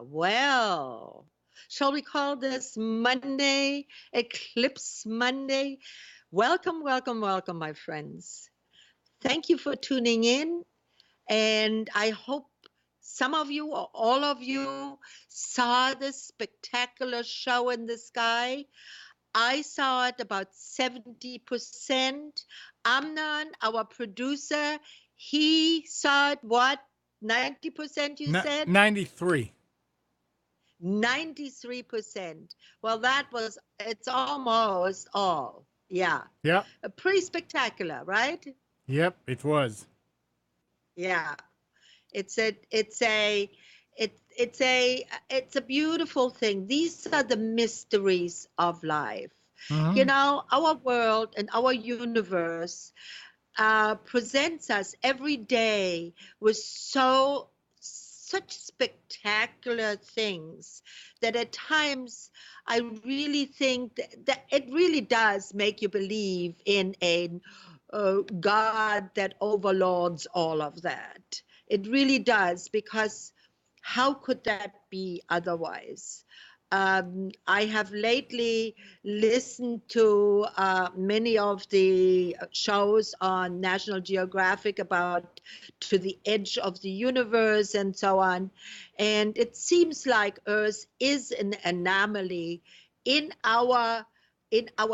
Well, shall we call this Monday, Eclipse Monday? Welcome, welcome, welcome, my friends. Thank you for tuning in. And I hope some of you or all of you saw this spectacular show in the sky. I saw it about 70%. Amnon, our producer, he saw it what? 90%, you said? 93. 93%. Well, it's almost all. Yeah. Yep. Pretty spectacular, right? Yep, it was. Yeah. It's a beautiful thing. These are the mysteries of life. Mm-hmm. Our world and our universe presents us every day with such spectacular things that at times I really think that it really does make you believe in a God that overlords all of that. It really does, because how could that be otherwise? I have lately listened to many of the shows on National Geographic about To the Edge of the Universe and so on. And it seems like Earth is an anomaly in our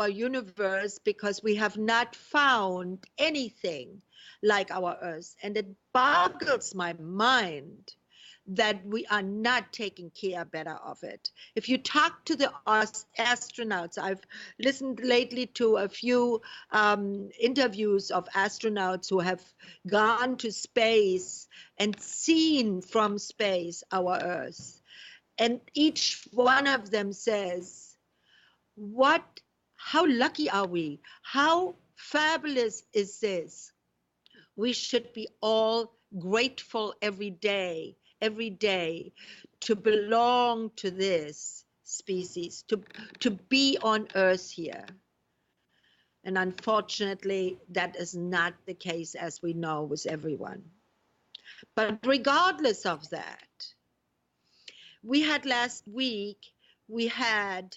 universe, because we have not found anything like our Earth. And it boggles my mind that we are not taking care better of it. If you talk to the astronauts, I've listened lately to a few interviews of astronauts who have gone to space and seen from space our Earth. And each one of them says, how lucky are we? How fabulous is this? We should be all grateful every day, to belong to this species, to be on Earth here. And unfortunately, that is not the case, as we know, with everyone. But regardless of that, last week, we had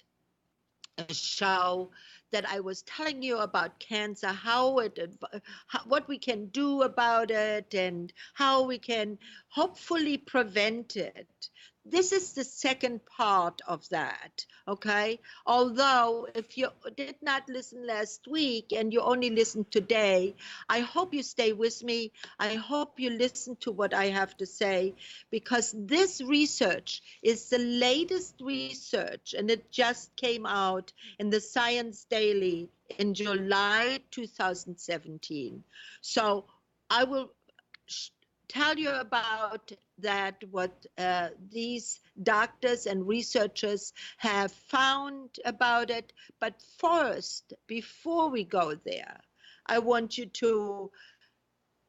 a show that I was telling you about cancer, what we can do about it, and how we can hopefully prevent it. This is the second part of that, okay? Although if you did not listen last week and you only listened today, I hope you stay with me. I hope you listen to what I have to say, because this research is the latest research, and it just came out in the Science Daily in July 2017. So I will tell you about that, what these doctors and researchers have found about it. But first, before we go there, I want you to,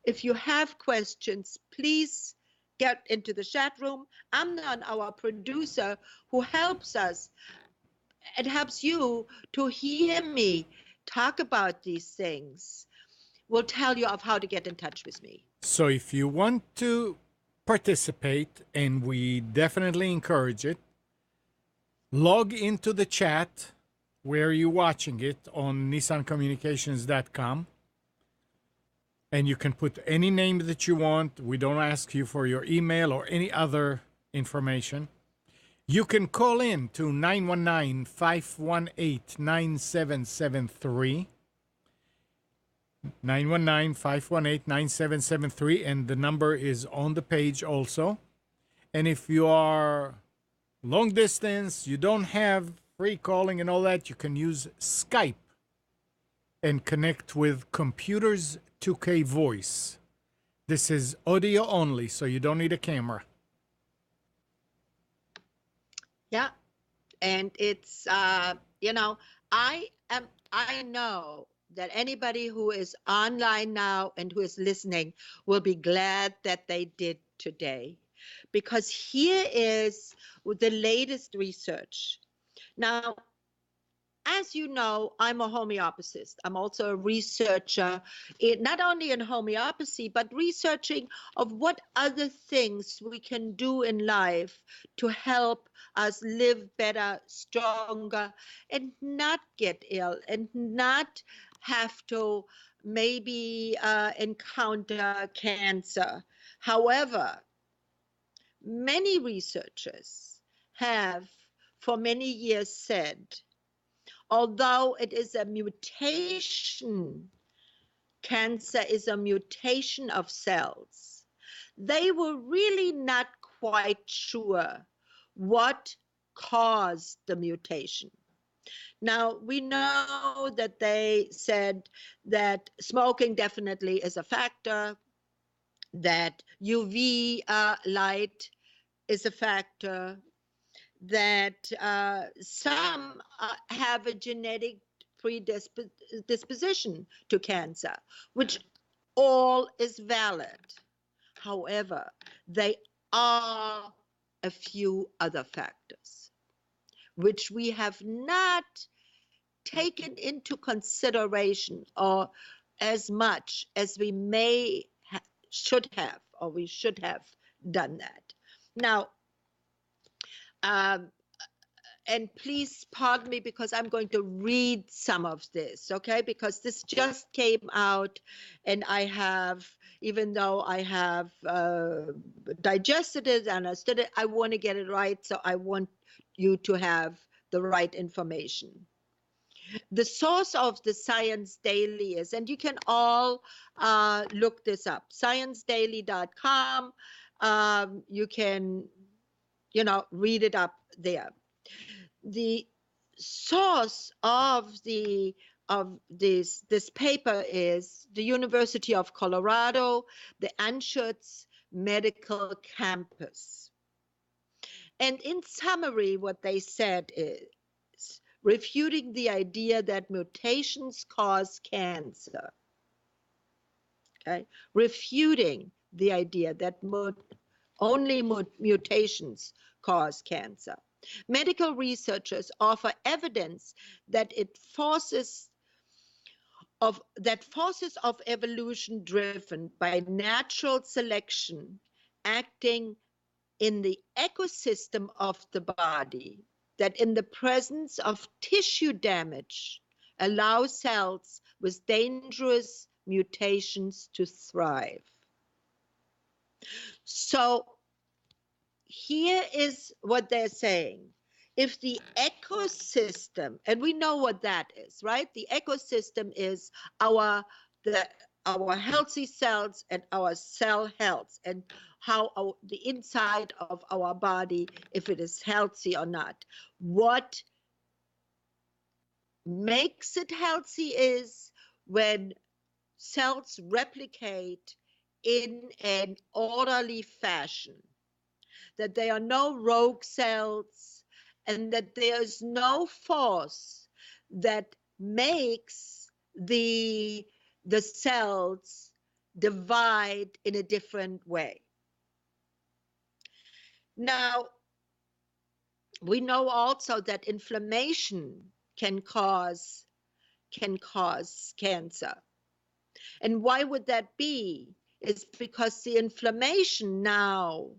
if you have questions, please get into the chat room. Amnon, our producer, who helps us, it helps you to hear me talk about these things, will tell you of how to get in touch with me. So if you want to participate, and we definitely encourage it, log into the chat where you're watching it on nissancommunications.com, and you can put any name that you want. We don't ask you for your email or any other information. You can call in to 919-518-9773. 919-518-9773, and the number is on the page also. And if you are long distance, you don't have free calling and all that, you can use Skype and connect with Computers 2K Voice. This is audio only, so you don't need a camera. Yeah, and it's I know that anybody who is online now and who is listening will be glad that they did today, because here is the latest research. Now, as you know, I'm a homeopathist. I'm also a researcher, not only in homeopathy, but researching of what other things we can do in life to help us live better, stronger, and not get ill and not have to maybe encounter cancer. However, many researchers have for many years said, although it is a mutation, cancer is a mutation of cells, they were really not quite sure what caused the mutation. Now, we know that they said that smoking definitely is a factor, that UV light is a factor, that some have a genetic predisposition to cancer, which all is valid. However, they are a few other factors which we have not taken into consideration or as much as we should have, or we should have done that. Now, um, and please pardon me because I'm going to read some of this, okay? Because this just came out, and I have, even though I have digested it and understood it, I want to get it right, so I want you to have the right information. The source of the Science Daily is, and you can all look this up, sciencedaily.com. You can, read it up there. The source of this paper is the University of Colorado, the Anschutz Medical Campus. And in summary, what they said is refuting the idea that mutations cause cancer. Okay, refuting the idea that only mutations cause cancer. Medical researchers offer evidence that forces of evolution driven by natural selection acting in the ecosystem of the body, that in the presence of tissue damage allow cells with dangerous mutations to thrive. So here is what they're saying. If the ecosystem, and we know what that is, right? The ecosystem is our healthy cells and our cell health, and how the inside of our body, if it is healthy or not. What makes it healthy is when cells replicate in an orderly fashion, that there are no rogue cells, and that there is no force that makes the cells divide in a different way. Now, we know also that inflammation can cause cancer. And why would that be? It's because the inflammation now,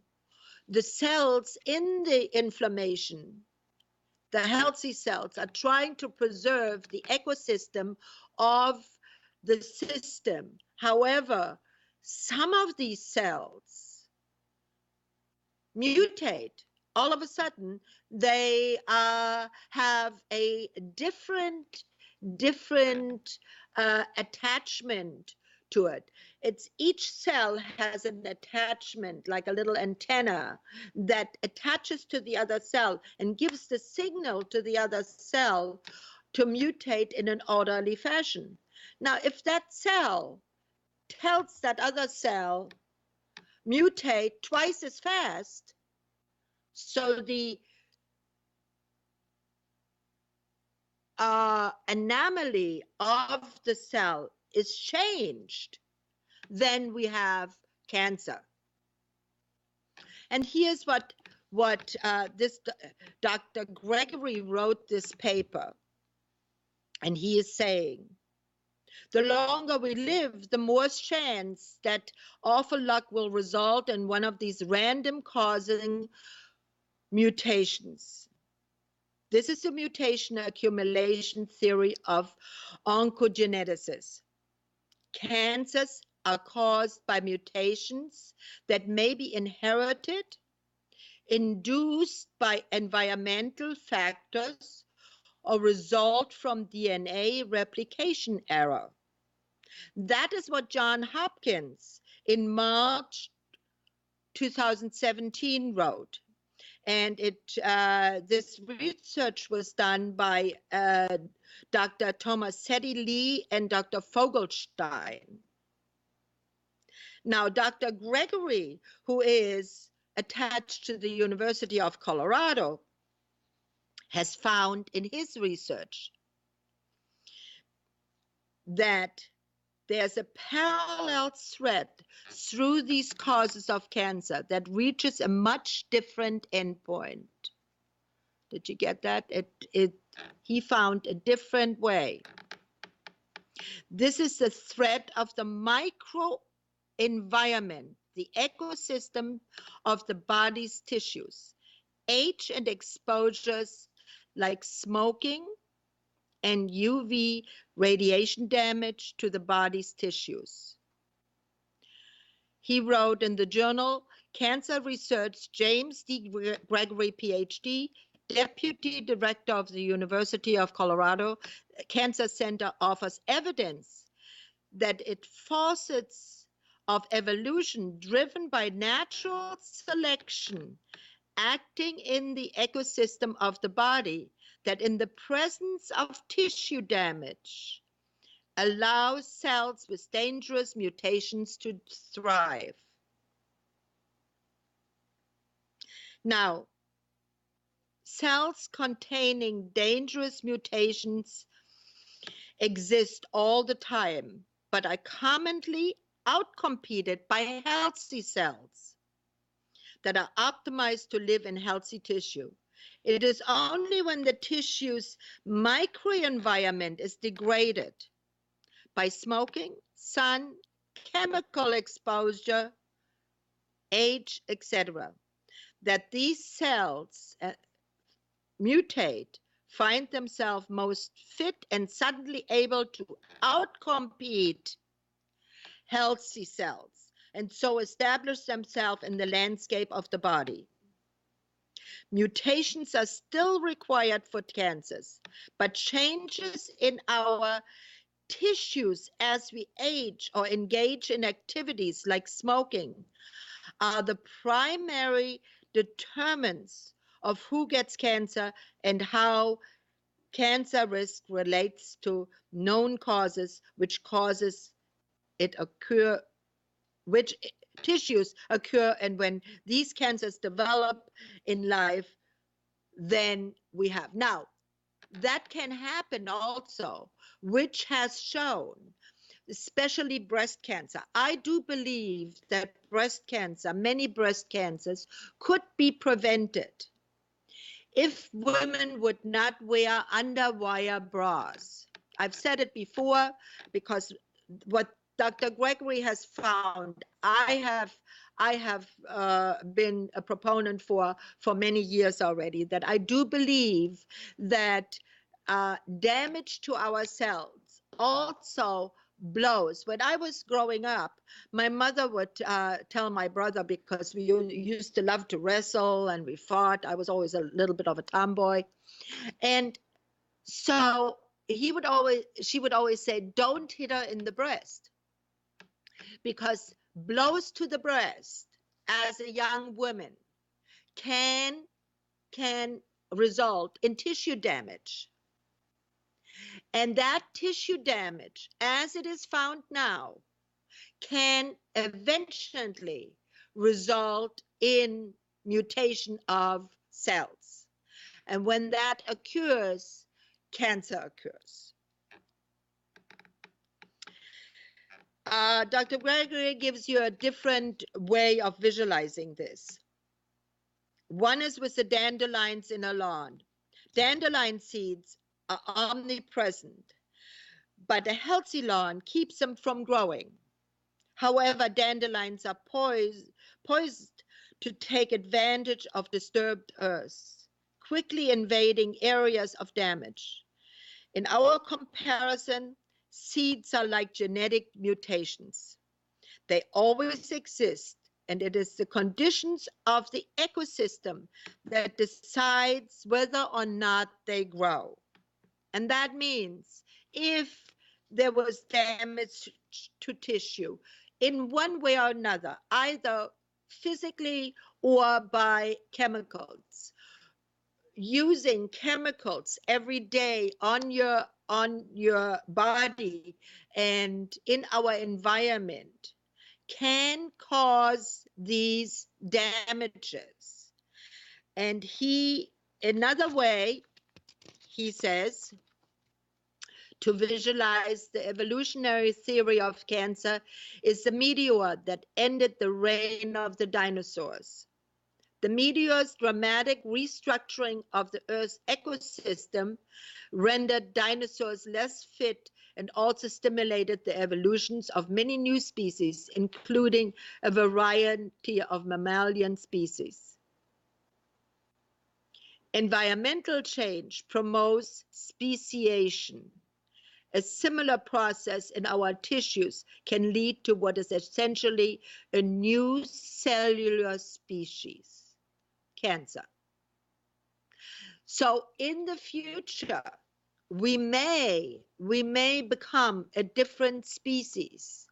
the cells in the inflammation, the healthy cells, are trying to preserve the ecosystem of the system. However, some of these cells mutate. All of a sudden, they have a different attachment to it. Each cell has an attachment, like a little antenna, that attaches to the other cell and gives the signal to the other cell to mutate in an orderly fashion. Now, if that cell tells that other cell mutate twice as fast, so the anomaly of the cell is changed, then we have cancer. And here's what this Dr. Gregory wrote this paper. And he is saying, the longer we live, the more chance that awful luck will result in one of these random causing mutations. This is the mutation accumulation theory of oncogeneticists. Cancers are caused by mutations that may be inherited, induced by environmental factors, or result from DNA replication error. That is what John Hopkins in March 2017 wrote. And this research was done by Dr. Tomasetti Lee and Dr. Fogelstein. Now, Dr. Gregory, who is attached to the University of Colorado, has found in his research that there's a parallel thread through these causes of cancer that reaches a much different endpoint. Did you get that? He found a different way. This is the thread of the microenvironment, the ecosystem of the body's tissues. Age and exposures like smoking and UV radiation damage to the body's tissues. He wrote in the journal Cancer Research, James D. Gregory, PhD, Deputy Director of the University of Colorado Cancer Center, offers evidence that forces of evolution driven by natural selection acting in the ecosystem of the body, that in the presence of tissue damage allows cells with dangerous mutations to thrive. Now, cells containing dangerous mutations exist all the time, but are commonly outcompeted by healthy cells that are optimized to live in healthy tissue. It is only when the tissue's microenvironment is degraded by smoking, sun, chemical exposure, age, etc., that these cells mutate, find themselves most fit and suddenly able to outcompete healthy cells, and so establish themselves in the landscape of the body. Mutations are still required for cancers, but changes in our tissues as we age or engage in activities like smoking are the primary determinants of who gets cancer and how cancer risk relates to known causes, which tissues occur, and when these cancers develop in life, then we have. Now, that can happen also, which has shown, especially breast cancer. I do believe that breast cancer, many breast cancers, could be prevented if women would not wear underwire bras. I've said it before, because what Dr. Gregory has found, I have been a proponent for many years already, that I do believe that damage to our cells also blows. When I was growing up, my mother would tell my brother, because we used to love to wrestle and we fought. I was always a little bit of a tomboy. And so she would always say, don't hit her in the breast, because blows to the breast as a young woman can result in tissue damage. And that tissue damage, as it is found now, can eventually result in mutation of cells. And when that occurs, cancer occurs. Dr. Gregory gives you a different way of visualizing this. One is with the dandelions in a lawn. Dandelion seeds are omnipresent, but a healthy lawn keeps them from growing. However, dandelions are poised to take advantage of disturbed earth, quickly invading areas of damage. In our comparison, seeds are like genetic mutations. They always exist, and it is the conditions of the ecosystem that decides whether or not they grow. And that means if there was damage to tissue in one way or another, either physically or by chemicals, using chemicals every day on your body and in our environment can cause these damages. And another way, he says, to visualize the evolutionary theory of cancer is the meteor that ended the reign of the dinosaurs. The meteor's dramatic restructuring of the Earth's ecosystem rendered dinosaurs less fit and also stimulated the evolutions of many new species, including a variety of mammalian species. Environmental change promotes speciation. A similar process in our tissues can lead to what is essentially a new cellular species, cancer. So in the future, we may become a different species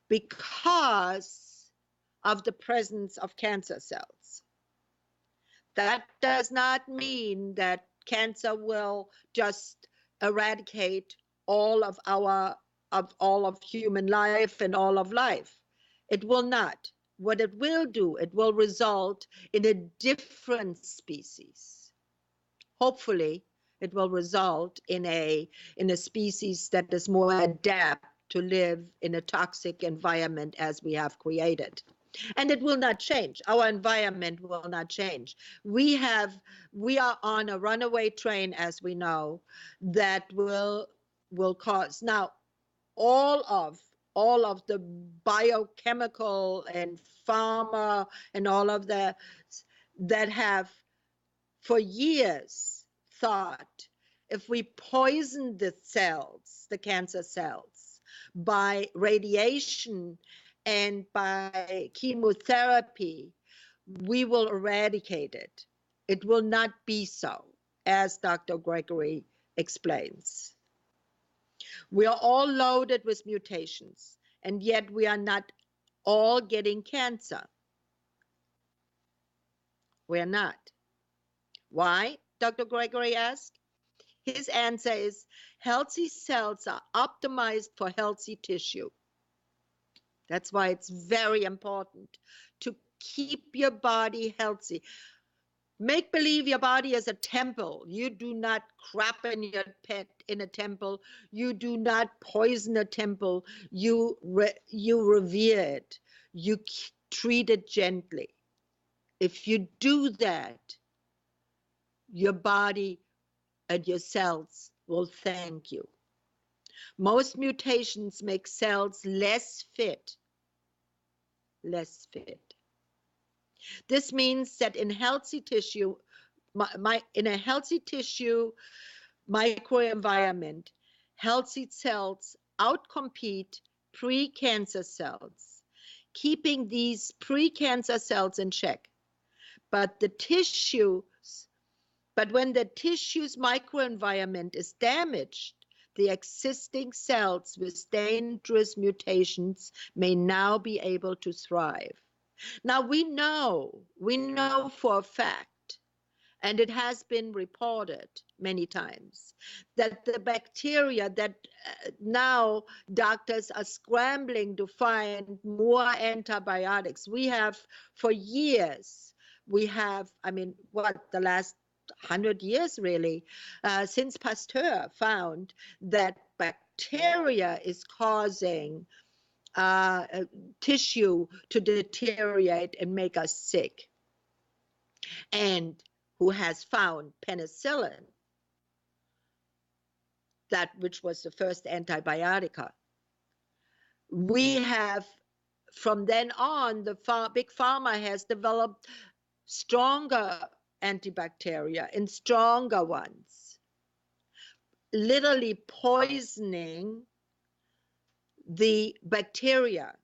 because of the presence of cancer cells. That does not mean that cancer will just eradicate all of human life and all of life. It will not. What it will do, it will result in a different species. Hopefully, it will result in a species that is more adept to live in a toxic environment as we have created. And it will not change. Our environment will not change. We are on a runaway train, as we know, that will cause now all of the biochemical and pharma and all of that have for years thought if we poison the cells, the cancer cells, by radiation and by chemotherapy, we will eradicate it. It will not be so, as Dr. Gregory explains. We are all loaded with mutations, and yet we are not all getting cancer. We're not. Why? Dr. Gregory asked. His answer is healthy cells are optimized for healthy tissue. That's why it's very important to keep your body healthy. Make believe your body is a temple. You do not crap in your pet in a temple. You do not poison a temple. You revere it. You treat it gently. If you do that, your body and your cells will thank you. Most mutations make cells less fit. Less fit. This means that in healthy tissue, in a healthy tissue microenvironment, healthy cells outcompete pre-cancer cells, keeping these pre-cancer cells in check. But when the tissue's microenvironment is damaged, the existing cells with dangerous mutations may now be able to thrive. Now we know for a fact, and it has been reported many times, that the bacteria that now doctors are scrambling to find more antibiotics. We have for years, the last 100 years really, since Pasteur found that bacteria is causing tissue to deteriorate and make us sick, and who has found penicillin that which was the first antibiotica. We have, from then on, big pharma has developed stronger antibacteria and stronger ones, literally poisoning the bacteria.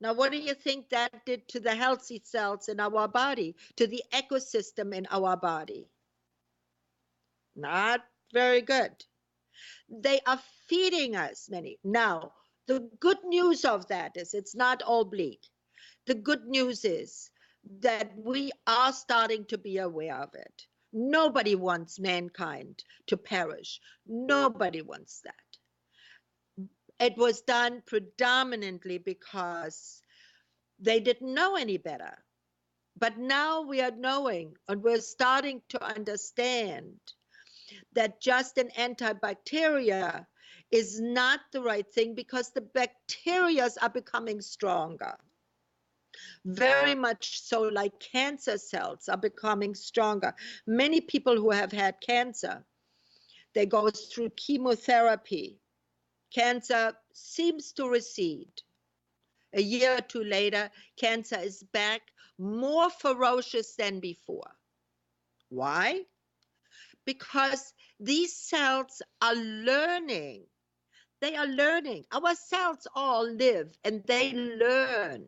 Now, what do you think that did to the healthy cells in our body, to the ecosystem in our body? Not very good. They are feeding us many. Now, the good news of that is it's not all bleak. The good news is that we are starting to be aware of it. Nobody wants mankind to perish. Nobody wants that. It was done predominantly because they didn't know any better. But now we are knowing, and we're starting to understand that just an antibacteria is not the right thing, because the bacteria are becoming stronger. Very much so, like cancer cells are becoming stronger. Many people who have had cancer, they go through chemotherapy. Cancer seems to recede. A year or two later, cancer is back, more ferocious than before. Why? Because these cells are learning. They are learning. Our cells all live and they learn.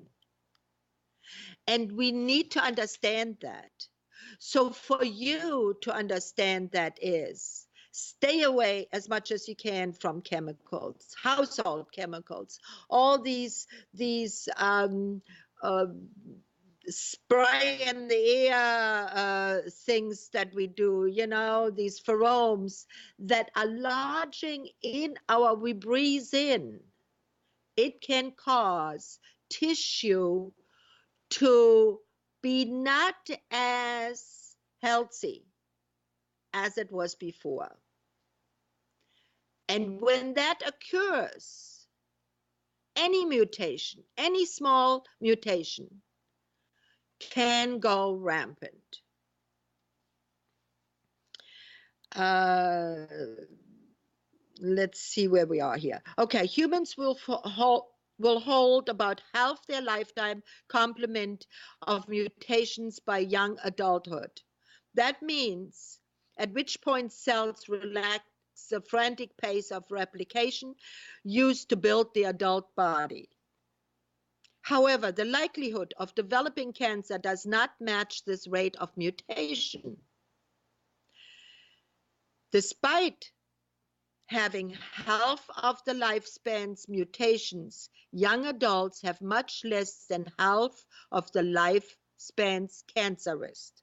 And we need to understand that. So for you to understand that is, stay away as much as you can from chemicals, household chemicals, all these spray in the air things that we do, these pheromones that are lodging in we breathe in. It can cause tissue to be not as healthy as it was before. And when that occurs, any mutation, any small mutation, can go rampant. Let's see where we are here. Okay, humans will hold about half their lifetime complement of mutations by young adulthood. That means at which point cells relax the frantic pace of replication used to build the adult body. However, the likelihood of developing cancer does not match this rate of mutation. Despite having half of the lifespan's mutations, young adults have much less than half of the lifespan's cancer risk.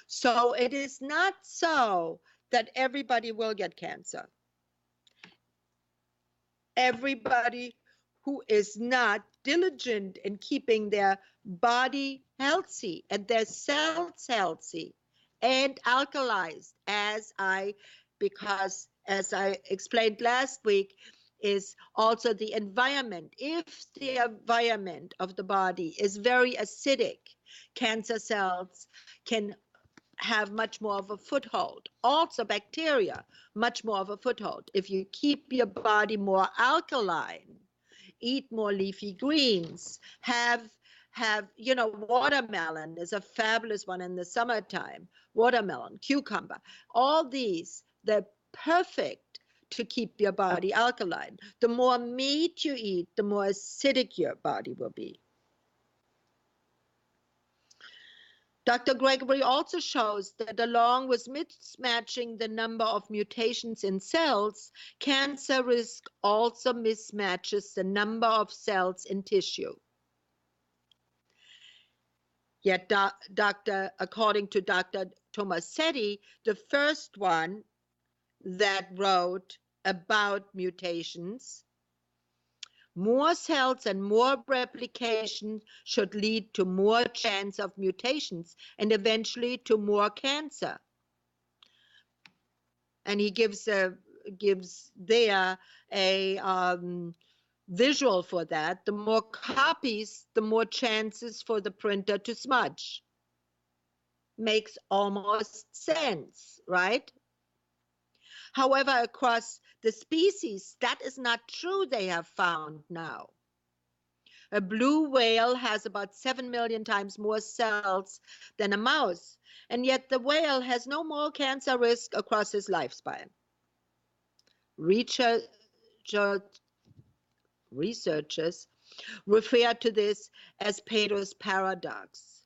So it is not so that everybody will get cancer. Everybody who is not diligent in keeping their body healthy and their cells healthy and alkalized, because as I explained last week, is also the environment. If the environment of the body is very acidic, cancer cells can have much more of a foothold. Also bacteria, much more of a foothold. If you keep your body more alkaline, eat more leafy greens, have watermelon is a fabulous one in the summertime. Watermelon, cucumber, all these, they're perfect to keep your body alkaline. The more meat you eat, the more acidic your body will be. Dr. Gregory also shows that along with mismatching the number of mutations in cells, cancer risk also mismatches the number of cells in tissue. Yet, according to Dr. Tomasetti, the first one that wrote about mutations, more cells and more replication should lead to more chance of mutations and eventually to more cancer. And he gives there a visual for that. The more copies, the more chances for the printer to smudge. Makes almost sense, right? However, across the species, that is not true, they have found now. A blue whale has about 7 million times more cells than a mouse, and yet the whale has no more cancer risk across his lifespan. Researchers refer to this as Peto's paradox.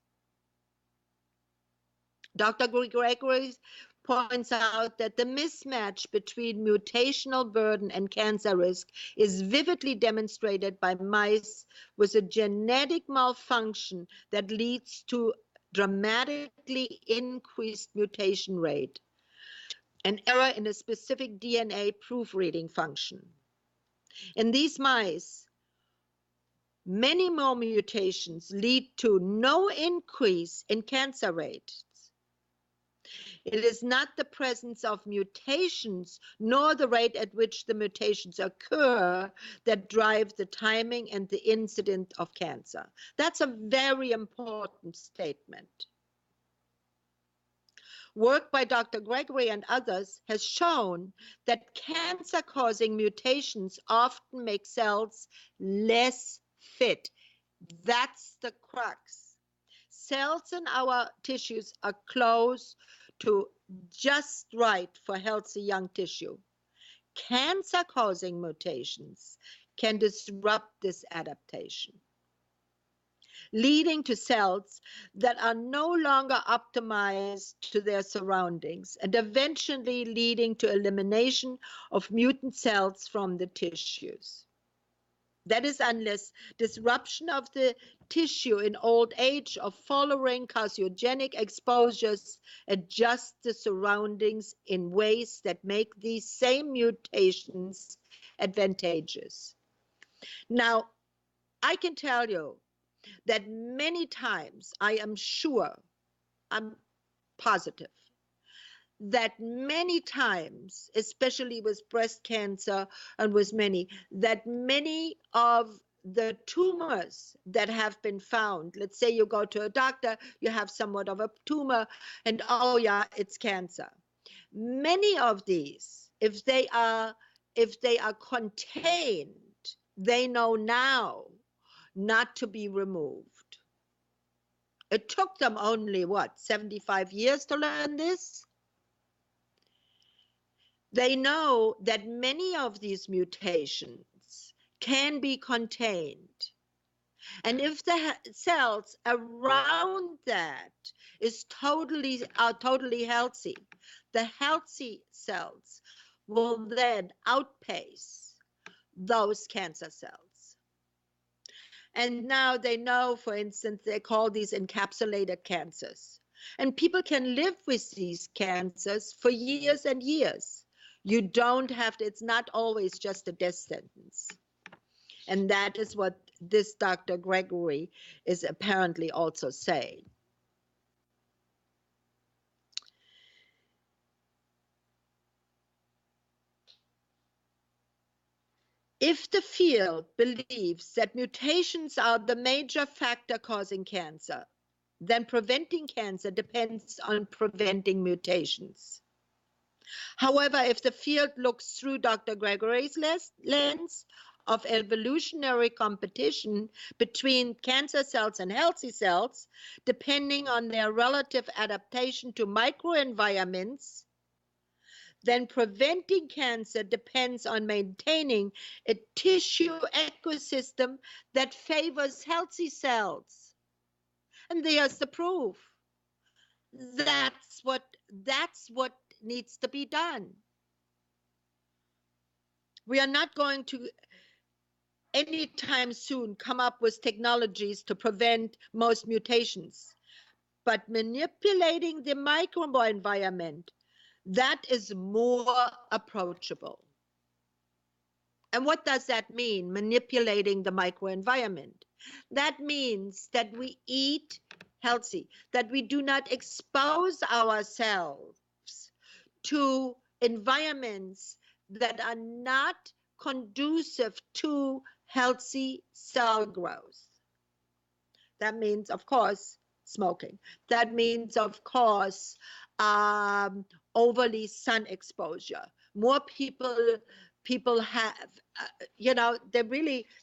Dr. Gregory points out that the mismatch between mutational burden and cancer risk is vividly demonstrated by mice with a genetic malfunction that leads to dramatically increased mutation rate, an error in a specific DNA proofreading function. In these mice, many more mutations lead to no increase in cancer rates. It is not the presence of mutations nor the rate at which the mutations occur that drive the timing and the incidence of cancer. That's a very important statement. Work by Dr. Gregory and others has shown that cancer-causing mutations often make cells less fit. That's the crux. Cells in our tissues are close to just right for healthy young tissue. Cancer-causing mutations can disrupt this adaptation, leading to cells that are no longer optimized to their surroundings and eventually leading to elimination of mutant cells from the tissues. That is, unless disruption of the tissue in old age or following carcinogenic exposures adjust the surroundings in ways that make these same mutations advantageous. Now, I can tell you that many times, I am sure, I'm positive, that many times, especially with breast cancer and with that many of the tumors that have been found, let's say you go to a doctor, you have somewhat of a tumor, and oh yeah, it's cancer. Many of these, if they are contained, they know now not to be removed. It took them only, 75 years to learn this? They know that many of these mutations can be contained. And if the cells around that are totally healthy, the healthy cells will then outpace those cancer cells. And now they know, for instance, they call these encapsulated cancers. And people can live with these cancers for years and years. You don't have to, it's not always just a death sentence. And that is what this Dr. Gregory is apparently also saying. If the field believes that mutations are the major factor causing cancer, then preventing cancer depends on preventing mutations. However, if the field looks through Dr. Gregory's lens of evolutionary competition between cancer cells and healthy cells, depending on their relative adaptation to microenvironments, then preventing cancer depends on maintaining a tissue ecosystem that favors healthy cells. And there's the proof. That's what needs to be done. We are not going to anytime soon come up with technologies to prevent most mutations, but manipulating the microenvironment, that is more approachable. And what does that mean, manipulating the microenvironment? That means that we eat healthy, that we do not expose ourselves to environments that are not conducive to healthy cell growth. That means, of course, smoking. That means, of course, overly sun exposure, More people have,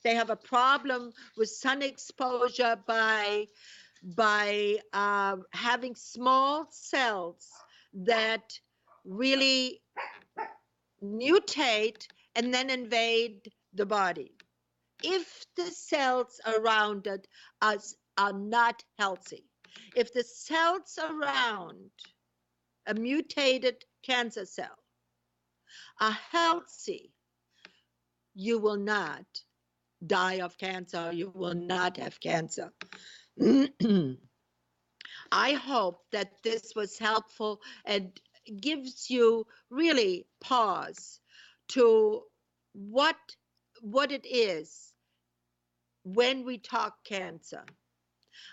they have a problem with sun exposure by having small cells that really mutate and then invade the body. If the cells around it are not healthy, if the cells around a mutated cancer cell are healthy, you will not die of cancer. You will not have cancer. I hope that this was helpful and gives you really pause to what it is when we talk cancer.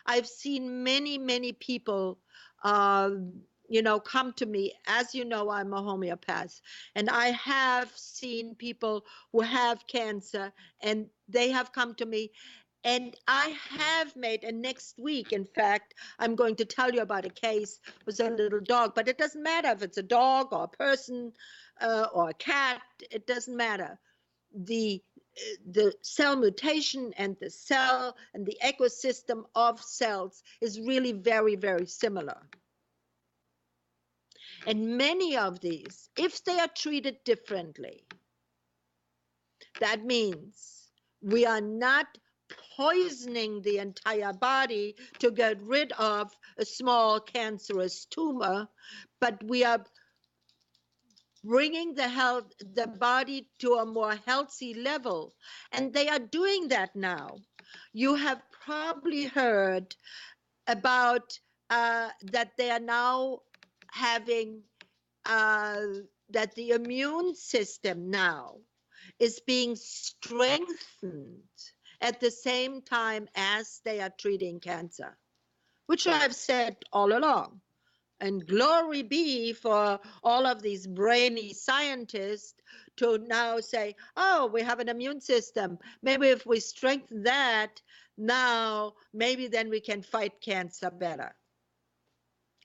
I've seen many people, come to me. As you know, I'm a homeopath, and I have seen people who have cancer, and they have come to me. And I have made, and next week, in fact, I'm going to tell you about a case with a little dog, but it doesn't matter if it's a dog or a person or a cat, it doesn't matter. The cell mutation and the cell and the ecosystem of cells is really very similar. And many of these, if they are treated differently, that means we are not poisoning the entire body to get rid of a small cancerous tumor, but we are bringing the body to a more healthy level. And they are doing that now. You have probably heard about that they are now having that the immune system now is being strengthened at the same time as they are treating cancer, which I've said all along. And glory be for all of these brainy scientists to now say, oh, we have an immune system. Maybe if we strengthen that now, maybe then we can fight cancer better.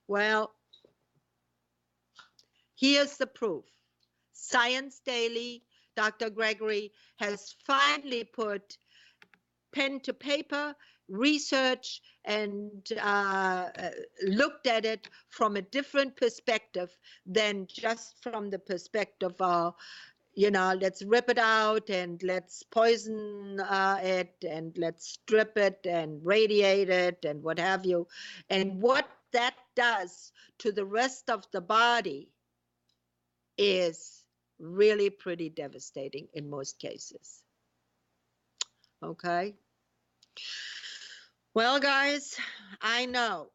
Well, here's the proof. Science Daily, Dr. Gregory has finally put pen to paper, research, and looked at it from a different perspective than just from the perspective of, let's rip it out and let's poison it and let's strip it and radiate it and what have you. And what that does to the rest of the body is really pretty devastating in most cases. Okay. Well, guys, I know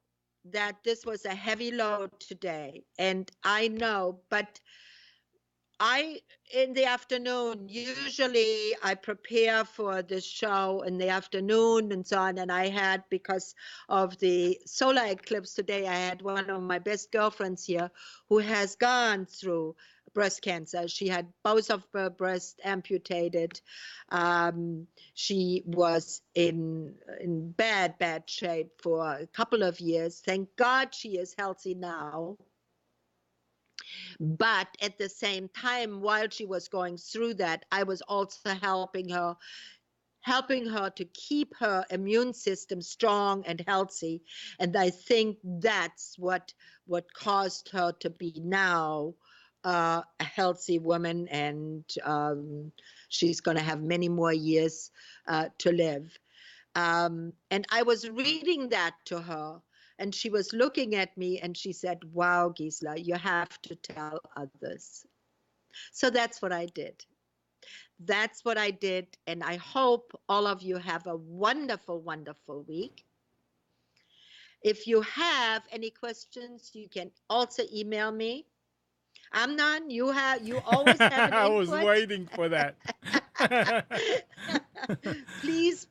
that this was a heavy load today, and I know, but in the afternoon, usually I prepare for the show in the afternoon and so on. And I had, because of the solar eclipse today, I had one of my best girlfriends here who has gone through breast cancer. She had both of her breasts amputated. She was in bad shape for a couple of years. Thank God she is healthy now. But at the same time, while she was going through that, I was also helping her to keep her immune system strong and healthy. And I think that's what caused her to be now a healthy woman, and she's going to have many more years to live. And I was reading that to her, and she was looking at me and she said, wow, Gisela, you have to tell others. So that's what I did. That's what I did. And I hope all of you have a wonderful, wonderful week. If you have any questions, you can also email me. Amnon, you always have an input. I was waiting for that. Please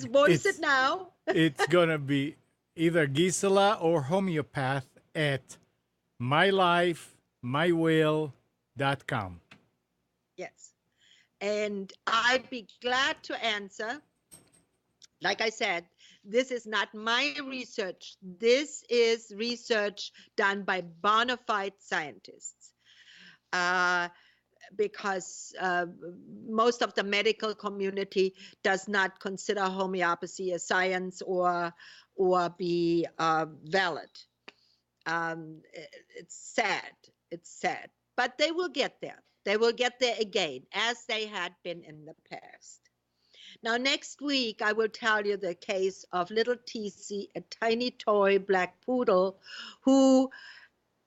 voice it now. It's going to be either Gisela or Homeopath at mylifemywill.com. Yes. And I'd be glad to answer. Like I said, this is not my research. This is research done by bona fide scientists. uh, because most of the medical community does not consider homeopathy a science or be valid. It's sad. It's sad. But they will get there. They will get there again, as they had been in the past. Now, next week, I will tell you the case of little TC, a tiny toy black poodle, who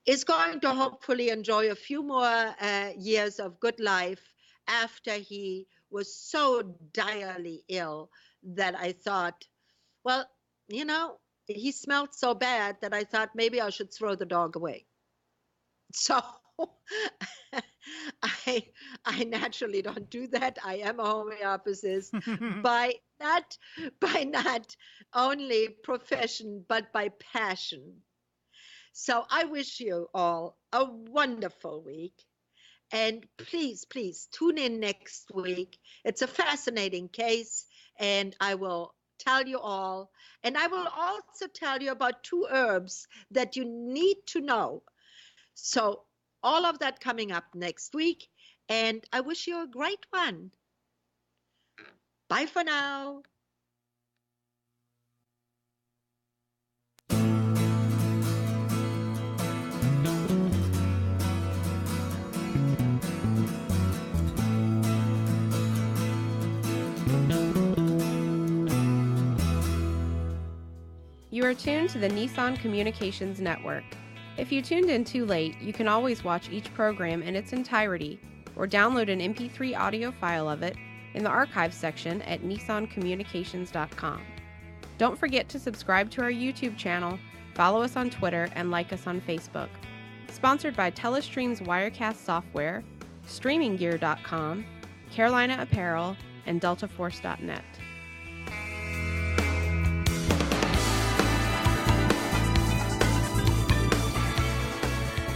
is going to hopefully enjoy a few more years of good life after he was so direly ill that I thought, well, you know, he smelled so bad that I thought maybe I should throw the dog away. So I naturally don't do that. I am a homeopathist by not only profession but by passion. So I wish you all a wonderful week. And please, please tune in next week. It's a fascinating case, and I will tell you all. And I will also tell you about 2 herbs that you need to know. So all of that coming up next week. And I wish you a great one. Bye for now. You are tuned to the Nissan Communications Network. If you tuned in too late, you can always watch each program in its entirety or download an MP3 audio file of it in the archives section at nissancommunications.com. Don't forget to subscribe to our YouTube channel, follow us on Twitter, and like us on Facebook. Sponsored by Telestream's Wirecast software, StreamingGear.com, Carolina Apparel, and DeltaForce.net.